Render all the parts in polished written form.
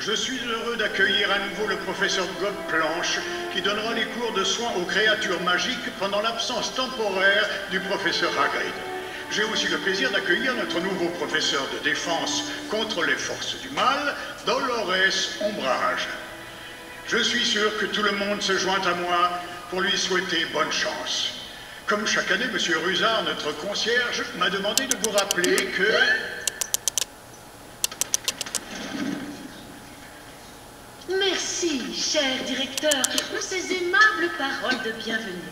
Je suis heureux d'accueillir à nouveau le professeur Godplanche qui donnera les cours de soins aux créatures magiques pendant l'absence temporaire du professeur Hagrid. J'ai aussi le plaisir d'accueillir notre nouveau professeur de défense contre les forces du mal, Dolores Ombrage. Je suis sûr que tout le monde se joint à moi pour lui souhaiter bonne chance. Comme chaque année, M. Rusard, notre concierge, m'a demandé de vous rappeler que... Merci, cher directeur, pour ces aimables paroles de bienvenue.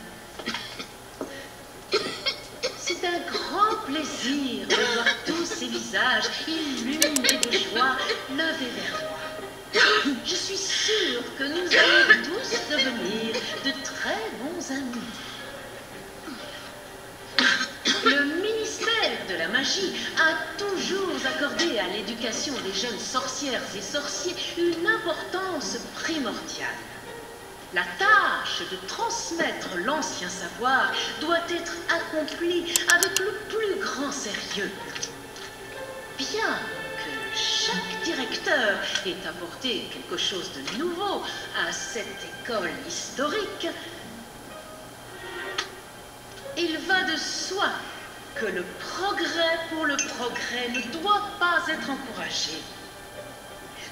C'est un grand plaisir de voir tous ces visages illuminés de joie levés vers moi. Je suis sûre que nous allons tous devenir de très bons amis. Le ministère de la magie a toujours accordé à l'éducation des jeunes sorcières et sorciers une importance primordiale. La tâche de transmettre l'ancien savoir doit être accomplie avec le plus grand sérieux. Bien que chaque directeur ait apporté quelque chose de nouveau à cette école historique, il va de soi que le progrès pour le progrès ne doit pas être encouragé.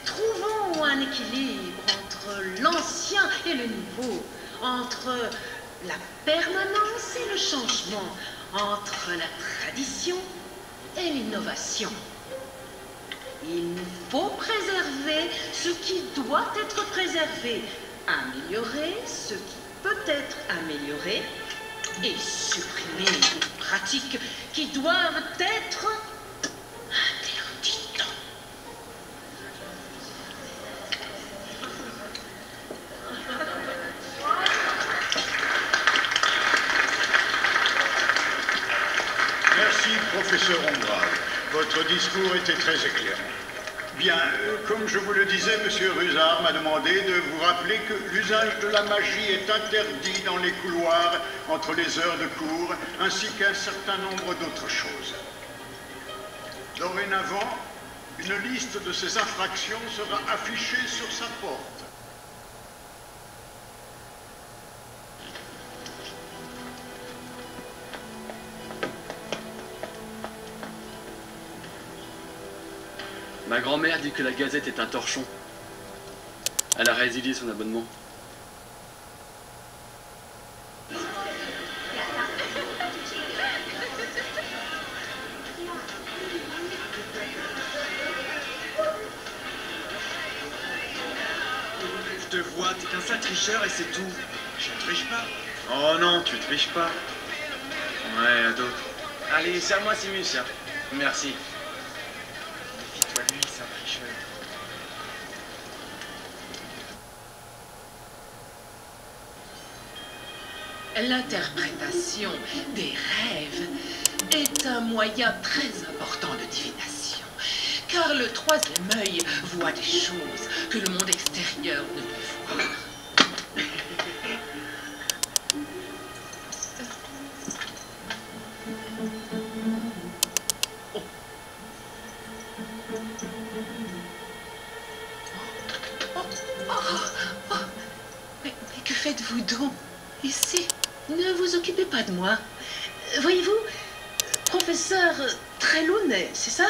Trouvons un équilibre entre l'ancien et le nouveau, entre la permanence et le changement, entre la tradition et l'innovation. Il nous faut préserver ce qui doit être préservé, améliorer ce qui peut être amélioré, et supprimer des pratiques qui doivent être interdites. Merci, professeur Ombrage. Votre discours était très éclairant. Bien, comme je vous le disais, M. Rusard m'a demandé de vous rappeler que l'usage de la magie est interdit dans les couloirs entre les heures de cours, ainsi qu'un certain nombre d'autres choses. Dorénavant, une liste de ces infractions sera affichée sur sa porte. Ma grand-mère dit que la Gazette est un torchon. Elle a résilié son abonnement. Je te vois, t'es qu'un sale tricheur et c'est tout. Je ne triche pas. Oh non, tu triches pas. Ouais, ado. Allez, serre-moi Simus. Merci. Méfie-toi de lui, c'est un tricheur. L'interprétation des rêves est un moyen très important de divination, car le troisième œil voit des choses que le monde extérieur ne peut voir. Mais que faites-vous donc ici? Ne vous occupez pas de moi. Voyez-vous, professeur Trelawney, c'est ça?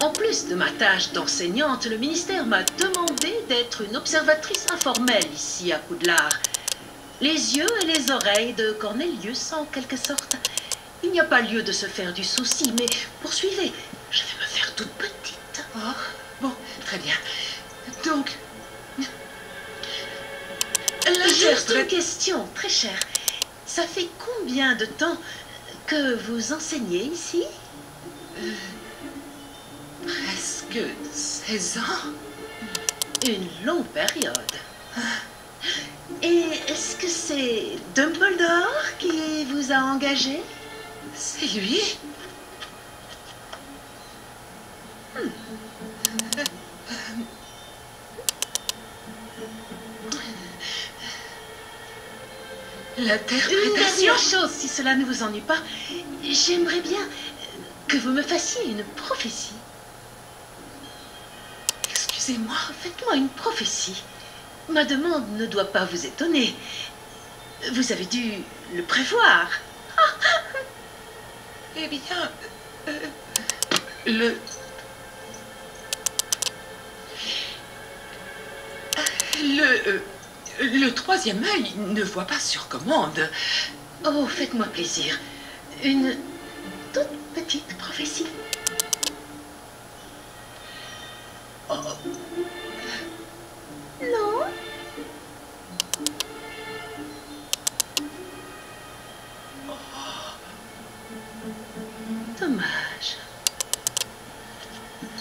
En plus de ma tâche d'enseignante, le ministère m'a demandé d'être une observatrice informelle ici à Poudlard. Les yeux et les oreilles de Cornelius, en quelque sorte. Il n'y a pas lieu de se faire du souci, mais poursuivez. Je vais me faire toute petite. Oh, bon, très bien. Donc, juste une question, très chère. Ça fait combien de temps que vous enseignez ici? Presque 16 ans. Une longue période. Et est-ce que c'est Dumbledore qui vous a engagé? C'est lui? L'interprétation. Une dernière chose, si cela ne vous ennuie pas. J'aimerais bien que vous me fassiez une prophétie. Excusez-moi. excusez-moi. Faites-moi une prophétie. Ma demande ne doit pas vous étonner. Vous avez dû le prévoir. Eh bien, le troisième œil ne voit pas sur commande. Oh, faites-moi plaisir. Une toute petite prophétie. Oh, Non? Dommage.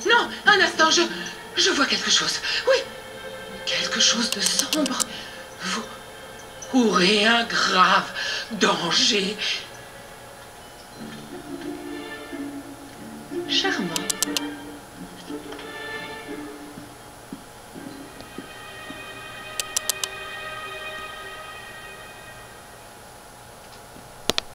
non, un instant, je vois quelque chose. Oui, quelque chose de sombre. Vous courez un grave danger. Charmant.